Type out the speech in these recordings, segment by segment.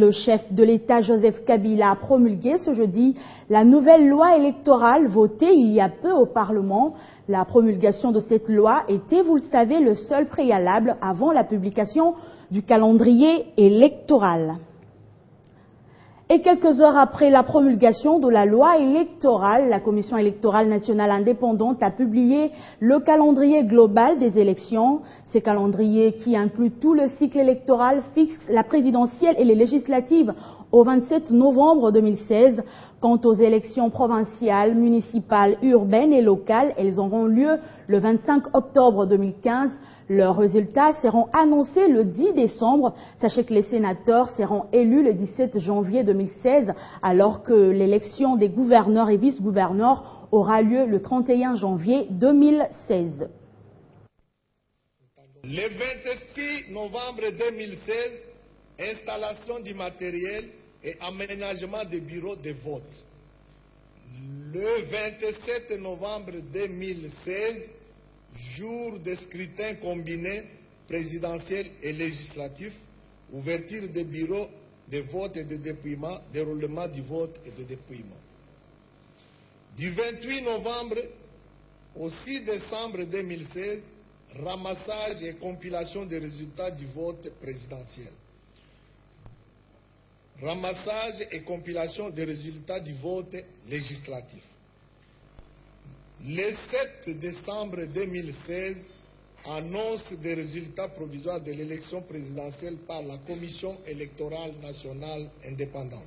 le chef de l'État Joseph Kabila a promulgué ce jeudi la nouvelle loi électorale votée il y a peu au Parlement. La promulgation de cette loi était, vous le savez, le seul préalable avant la publication du calendrier électoral. Et quelques heures après la promulgation de la loi électorale, la Commission électorale nationale indépendante a publié le calendrier global des élections. Ce calendrier qui inclut tout le cycle électoral fixe la présidentielle et les législatives au 27 novembre 2016. Quant aux élections provinciales, municipales, urbaines et locales, elles auront lieu le 25 octobre 2015. Leurs résultats seront annoncés le 10 décembre. Sachez que les sénateurs seront élus le 17 janvier 2016, alors que l'élection des gouverneurs et vice-gouverneurs aura lieu le 31 janvier 2016. Le 26 novembre 2016, installation du matériel et aménagement des bureaux de vote. Le 27 novembre 2016, jour de scrutin combiné présidentiel et législatif, ouverture des bureaux de vote et de dépouillement, déroulement du vote et de dépouillement. Du 28 novembre au 6 décembre 2016, ramassage et compilation des résultats du vote présidentiel. Ramassage et compilation des résultats du vote législatif. Le 7 décembre 2016, annonce des résultats provisoires de l'élection présidentielle par la Commission électorale nationale indépendante.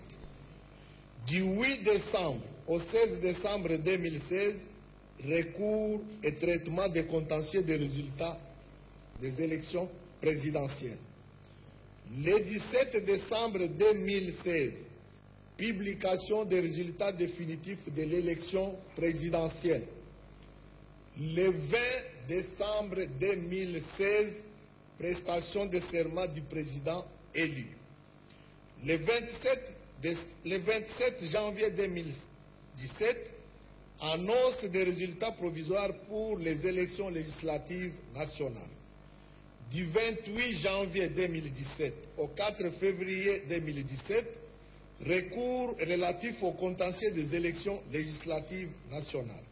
Du 8 décembre au 16 décembre 2016, recours et traitement des contentieux des résultats des élections présidentielles. Le 17 décembre 2016, publication des résultats définitifs de l'élection présidentielle. Le 20 décembre 2016, prestation de serment du président élu. Le 27 janvier 2017, annonce des résultats provisoires pour les élections législatives nationales. Du 28 janvier 2017 au 4 février 2017, recours relatif au contentieux des élections législatives nationales.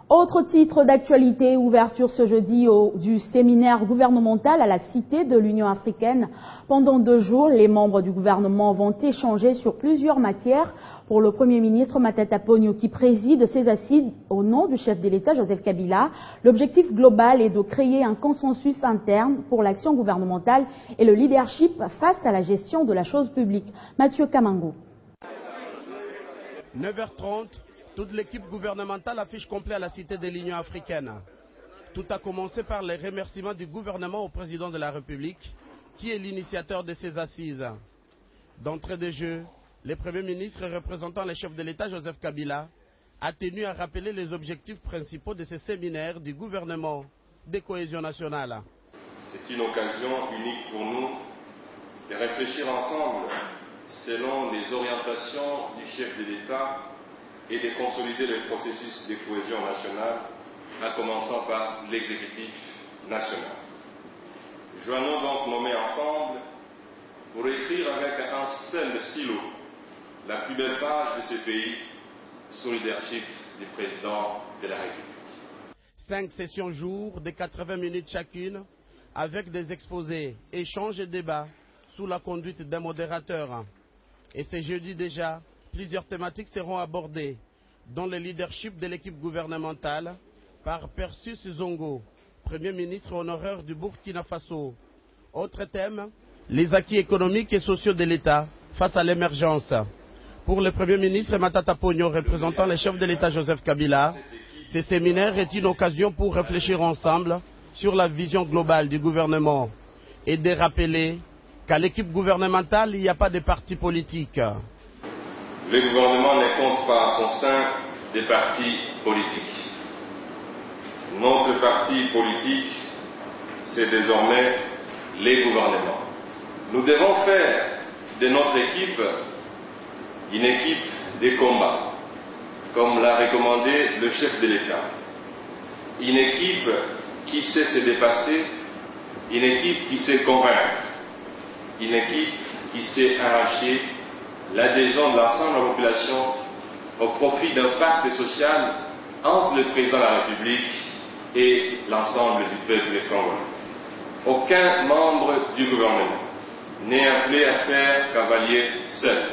Autre titre d'actualité, ouverture ce jeudi du séminaire gouvernemental à la Cité de l'Union africaine. Pendant 2 jours, les membres du gouvernement vont échanger sur plusieurs matières. Pour le Premier ministre Matata Ponyo, qui préside ces assises au nom du chef de l'État Joseph Kabila, l'objectif global est de créer un consensus interne pour l'action gouvernementale et le leadership face à la gestion de la chose publique. Mathieu Kamango. 9h30. Toute l'équipe gouvernementale affiche complet à la Cité de l'Union africaine. Tout a commencé par les remerciements du gouvernement au président de la République, qui est l'initiateur de ces assises. D'entrée de jeu, le Premier ministre représentant le chef de l'État Joseph Kabila a tenu à rappeler les objectifs principaux de ce séminaire du gouvernement de cohésion nationale. C'est une occasion unique pour nous de réfléchir ensemble selon les orientations du chef de l'État et de consolider le processus de cohésion nationale, en commençant par l'exécutif national. Joignons donc nos mains ensemble pour écrire avec un seul stylo la plus belle page de ce pays sous le leadership du président de la République. 5 sessions jour de 80 minutes chacune, avec des exposés, échanges et débats sous la conduite d'un modérateur. Et ce jeudi déjà, plusieurs thématiques seront abordées, dont le leadership de l'équipe gouvernementale par Persus Zongo, Premier ministre honoraire du Burkina Faso. Autre thème, les acquis économiques et sociaux de l'État face à l'émergence. Pour le Premier ministre Matata Ponyo, représentant le chef de l'État Joseph Kabila, ce séminaire est une occasion pour réfléchir ensemble sur la vision globale du gouvernement et de rappeler qu'à l'équipe gouvernementale, il n'y a pas de parti politique. Le gouvernement ne compte pas en son sein des partis politiques. Notre parti politique, c'est désormais les gouvernements. Nous devons faire de notre équipe une équipe de combat, comme l'a recommandé le chef de l'État. Une équipe qui sait se dépasser, une équipe qui sait convaincre, une équipe qui s'est arraché l'adhésion de l'ensemble de la population au profit d'un pacte social entre le président de la République et l'ensemble du peuple congolais. Aucun membre du gouvernement n'est appelé à faire cavalier seul.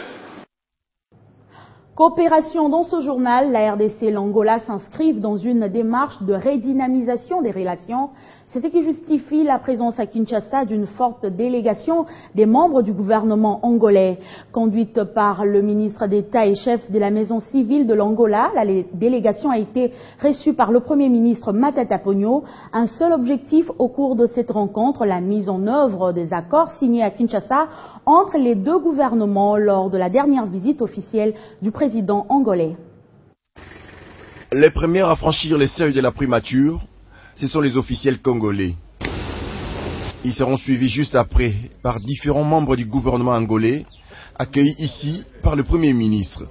Coopération dans ce journal, la RDC et l'Angola s'inscrivent dans une démarche de redynamisation des relations. C'est ce qui justifie la présence à Kinshasa d'une forte délégation des membres du gouvernement angolais. Conduite par le ministre d'État et chef de la maison civile de l'Angola, la délégation a été reçue par le Premier ministre Matata Ponyo. Un seul objectif au cours de cette rencontre, la mise en œuvre des accords signés à Kinshasa entre les deux gouvernements lors de la dernière visite officielle du président angolais. Les premiers à franchir les seuils de la primature, ce sont les officiels congolais. Ils seront suivis juste après par différents membres du gouvernement angolais, accueillis ici par le Premier ministre.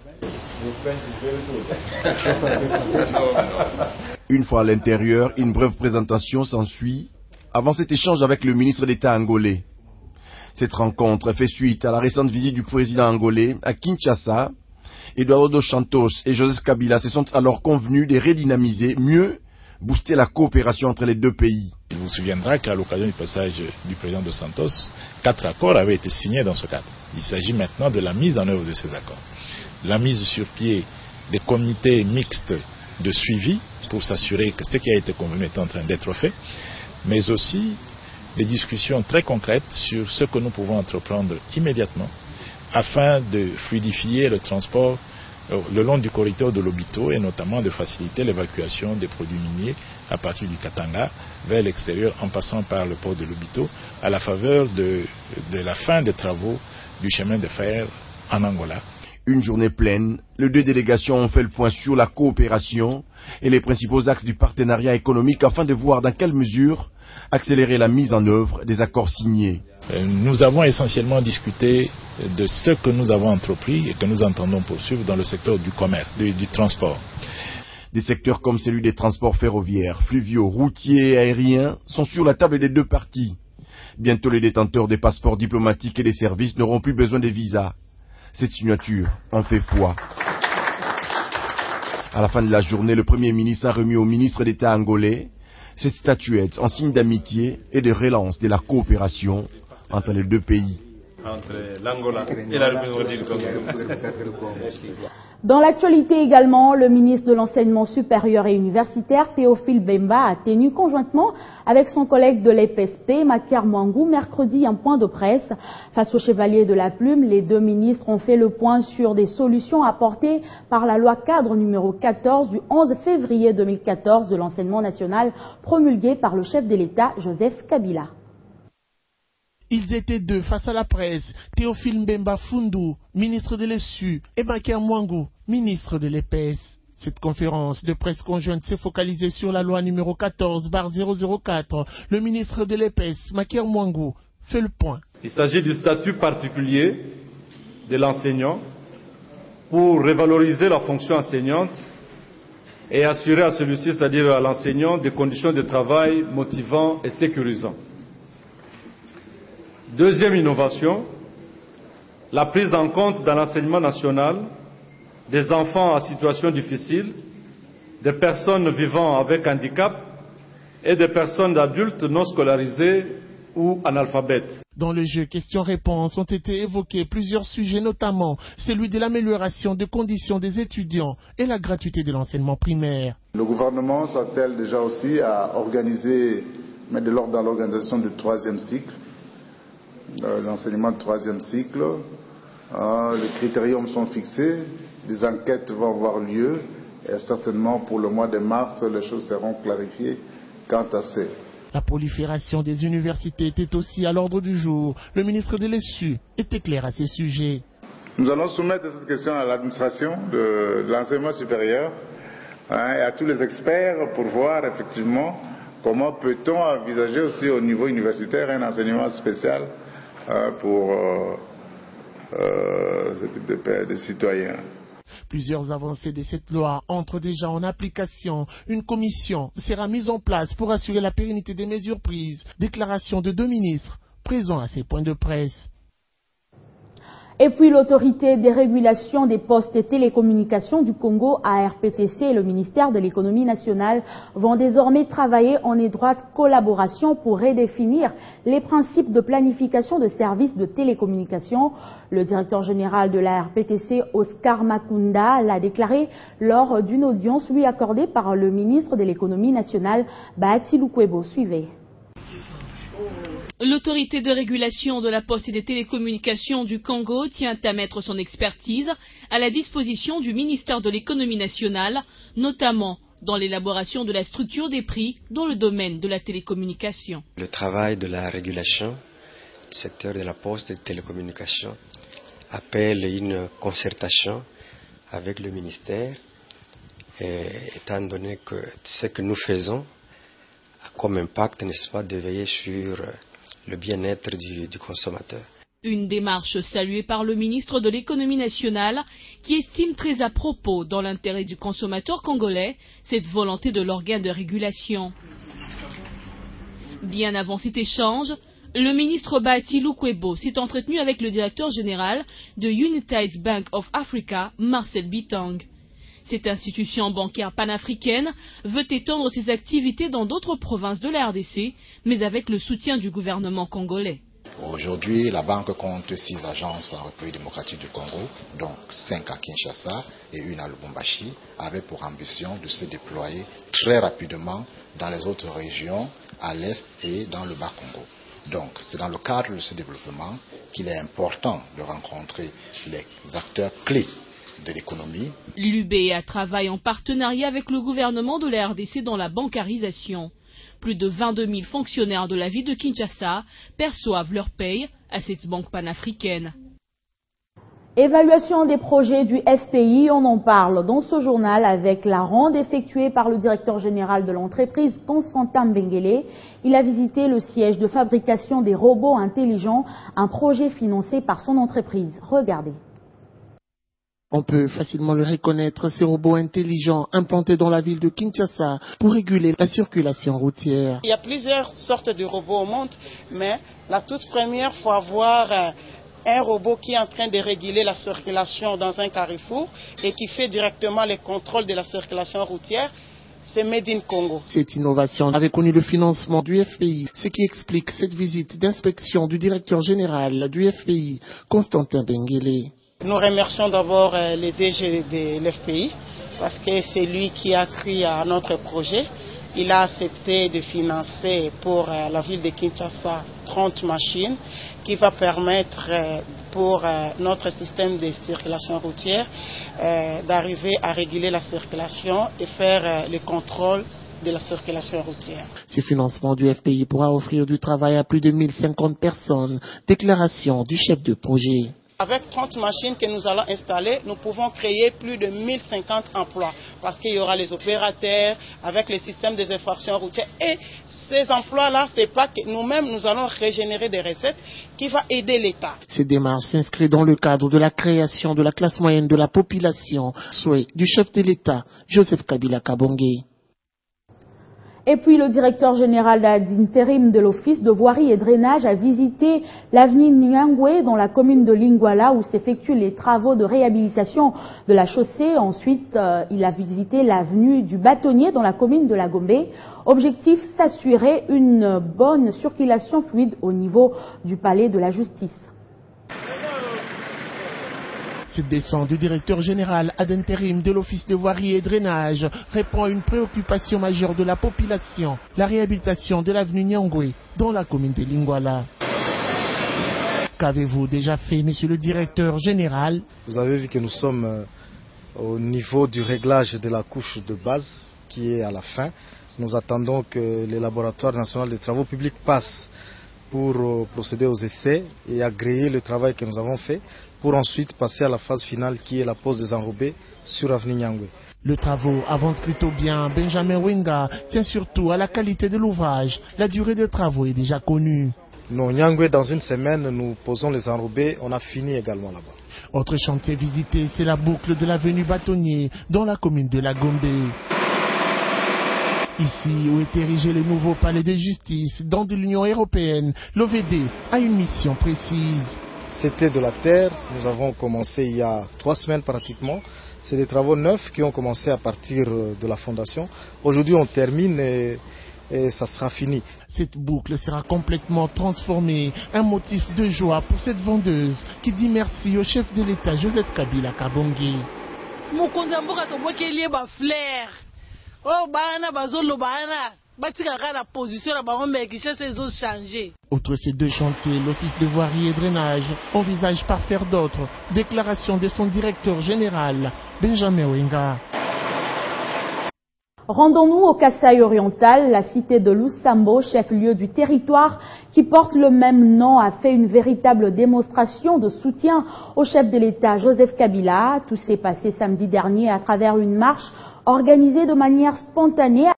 Une fois à l'intérieur, une brève présentation s'ensuit avant cet échange avec le ministre d'État angolais. Cette rencontre fait suite à la récente visite du président angolais à Kinshasa. Eduardo dos Santos et Joseph Kabila se sont alors convenus de redynamiser, mieux booster la coopération entre les deux pays. Il vous souviendra qu'à l'occasion du passage du président dos Santos, 4 accords avaient été signés dans ce cadre. Il s'agit maintenant de la mise en œuvre de ces accords. La mise sur pied des comités mixtes de suivi pour s'assurer que ce qui a été convenu est en train d'être fait, mais aussi des discussions très concrètes sur ce que nous pouvons entreprendre immédiatement afin de fluidifier le transport le long du corridor de Lobito et notamment de faciliter l'évacuation des produits miniers à partir du Katanga vers l'extérieur en passant par le port de Lobito à la faveur de la fin des travaux du chemin de fer en Angola. Une journée pleine, les deux délégations ont fait le point sur la coopération et les principaux axes du partenariat économique afin de voir dans quelle mesure accélérer la mise en œuvre des accords signés. Nous avons essentiellement discuté de ce que nous avons entrepris et que nous entendons poursuivre dans le secteur du commerce, du transport. Des secteurs comme celui des transports ferroviaires, fluviaux, routiers et aériens sont sur la table des deux parties. Bientôt les détenteurs des passeports diplomatiques et des services n'auront plus besoin de visas. Cette signature en fait foi. À la fin de la journée, le Premier ministre a remis au ministre d'État angolais cette statuette en signe d'amitié et de relance de la coopération entre les deux pays. Entre l'Angola et la République du Congo. Dans l'actualité également, le ministre de l'Enseignement supérieur et universitaire, Théophile Bemba, a tenu conjointement avec son collègue de l'EPSP, Maker Mwangou, mercredi un point de presse. Face au chevalier de la plume, les deux ministres ont fait le point sur des solutions apportées par la loi cadre numéro 14 du 11 février 2014 de l'enseignement national promulguée par le chef de l'État, Joseph Kabila. Ils étaient deux face à la presse, Théophile Mbemba Fundu, ministre de l'ESU, et Maker Mwangou, ministre de l'EPS. Cette conférence de presse conjointe s'est focalisée sur la loi numéro 14/004. Le ministre de l'EPS, Maker Mwangou, fait le point. Il s'agit du statut particulier de l'enseignant pour revaloriser la fonction enseignante et assurer à celui-ci, c'est-à-dire à l'enseignant, des conditions de travail motivantes et sécurisantes. Deuxième innovation, la prise en compte dans l'enseignement national des enfants en situation difficile, des personnes vivant avec handicap et des personnes adultes non scolarisées ou analphabètes. Dans le jeu questions-réponses ont été évoqués plusieurs sujets, notamment celui de l'amélioration des conditions des étudiants et la gratuité de l'enseignement primaire. Le gouvernement s'attelle déjà aussi à organiser, mettre de l'ordre dans l'organisation du 3e cycle. L'enseignement de 3e cycle, les critériums sont fixés, des enquêtes vont avoir lieu et certainement pour le mois de mars, les choses seront clarifiées quant à ça. La prolifération des universités était aussi à l'ordre du jour. Le ministre de l'ESU était clair à ces sujets. Nous allons soumettre cette question à l'administration de l'enseignement supérieur et à tous les experts pour voir effectivement comment peut-on envisager aussi au niveau universitaire un enseignement spécial pour ce type de citoyens. Plusieurs avancées de cette loi entrent déjà en application. Une commission sera mise en place pour assurer la pérennité des mesures prises. Déclaration de deux ministres présents à ces points de presse. Et puis l'autorité des régulations des postes et télécommunications du Congo, ARPTC, et le ministère de l'économie nationale vont désormais travailler en étroite collaboration pour redéfinir les principes de planification de services de télécommunications. Le directeur général de l'ARPTC, Oscar Makunda, l'a déclaré lors d'une audience lui accordée par le ministre de l'économie nationale, Bahati Lukwebo. Suivez. L'autorité de régulation de la poste et des télécommunications du Congo tient à mettre son expertise à la disposition du ministère de l'économie nationale, notamment dans l'élaboration de la structure des prix dans le domaine de la télécommunication. Le travail de la régulation du secteur de la poste et des télécommunications appelle une concertation avec le ministère, étant donné que ce que nous faisons a comme impact, n'est-ce pas, de veiller sur le bien-être du consommateur. Une démarche saluée par le ministre de l'économie nationale qui estime très à propos, dans l'intérêt du consommateur congolais, cette volonté de l'organe de régulation. Bien avant cet échange, le ministre Bahati Lukwebo s'est entretenu avec le directeur général de United Bank of Africa, Marcel Bitang. Cette institution bancaire panafricaine veut étendre ses activités dans d'autres provinces de la RDC, mais avec le soutien du gouvernement congolais. Aujourd'hui, la banque compte 6 agences en République démocratique du Congo, donc 5 à Kinshasa et une à Lubumbashi, avec pour ambition de se déployer très rapidement dans les autres régions, à l'Est et dans le Bas-Congo. Donc, c'est dans le cadre de ce développement qu'il est important de rencontrer les acteurs clés de l'économie. L'UBA travaille en partenariat avec le gouvernement de la RDC dans la bancarisation. Plus de 22 000 fonctionnaires de la ville de Kinshasa perçoivent leur paye à cette banque panafricaine. Évaluation des projets du FPI, on en parle dans ce journal avec la ronde effectuée par le directeur général de l'entreprise, Constantin Benguele. Il a visité le siège de fabrication des robots intelligents, un projet financé par son entreprise. Regardez. On peut facilement le reconnaître, ces robots intelligents implantés dans la ville de Kinshasa pour réguler la circulation routière. Il y a plusieurs sortes de robots au monde, mais la toute première, il faut avoir un robot qui est en train de réguler la circulation dans un carrefour et qui fait directement les contrôles de la circulation routière. C'est Made in Congo. Cette innovation avait connu le financement du FPI, ce qui explique cette visite d'inspection du directeur général du FPI, Constantin Benguele. Nous remercions d'abord le DG de l'FPI parce que c'est lui qui a cru à notre projet. Il a accepté de financer pour la ville de Kinshasa 30 machines qui va permettre pour notre système de circulation routière d'arriver à réguler la circulation et faire le contrôle de la circulation routière. Ce financement du FPI pourra offrir du travail à plus de 1050 personnes. Déclaration du chef de projet. Avec 30 machines que nous allons installer, nous pouvons créer plus de 1050 emplois parce qu'il y aura les opérateurs avec le système des infractions routières. Et ces emplois-là, ce n'est pas que nous-mêmes, nous allons régénérer des recettes qui vont aider l'État. Cette démarche s'inscrit dans le cadre de la création de la classe moyenne de la population, souhait du chef de l'État, Joseph Kabila Kabonge. Et puis le directeur général d'intérim de l'Office de voirie et drainage a visité l'avenue Nyangwe dans la commune de Lingwala où s'effectuent les travaux de réhabilitation de la chaussée. Ensuite, il a visité l'avenue du Bâtonnier dans la commune de la Gombe. Objectif, s'assurer une bonne circulation fluide au niveau du palais de la justice. Cette descente du directeur général ad intérim de l'Office de voirie et drainage répond à une préoccupation majeure de la population, la réhabilitation de l'avenue Nyangwe dans la commune de Lingwala. Qu'avez-vous déjà fait, monsieur le directeur général? Vous avez vu que nous sommes au niveau du réglage de la couche de base qui est à la fin. Nous attendons que les laboratoires nationaux des travaux publics passent pour procéder aux essais et agréer le travail que nous avons fait, pour ensuite passer à la phase finale qui est la pose des enrobés sur avenue Nyangwe. Le travaux avance plutôt bien. Benjamin Wenga tient surtout à la qualité de l'ouvrage. La durée des travaux est déjà connue. Non, Nyangwe, dans une semaine, nous posons les enrobés. On a fini également là-bas. Autre chantier visité, c'est la boucle de l'avenue Bâtonnier dans la commune de la Gombe. Ici, où est érigé le nouveau palais de justice dans de l'Union européenne, l'OVD a une mission précise. c'était de la terre. Nous avons commencé il y a 3 semaines pratiquement. C'est des travaux neufs qui ont commencé à partir de la fondation. Aujourd'hui, on termine et ça sera fini. Cette boucle sera complètement transformée. Un motif de joie pour cette vendeuse qui dit merci au chef de l'État, Joseph Kabila Kabongi. Outre ces 2 chantiers, l'Office de voirie et drainage envisage par faire d'autres. Déclaration de son directeur général, Benjamin Wenga. Rendons-nous au Kasaï oriental. La cité de Lusambo, chef-lieu du territoire qui porte le même nom, a fait une véritable démonstration de soutien au chef de l'État Joseph Kabila. Tout s'est passé samedi dernier à travers une marche organisée de manière spontanée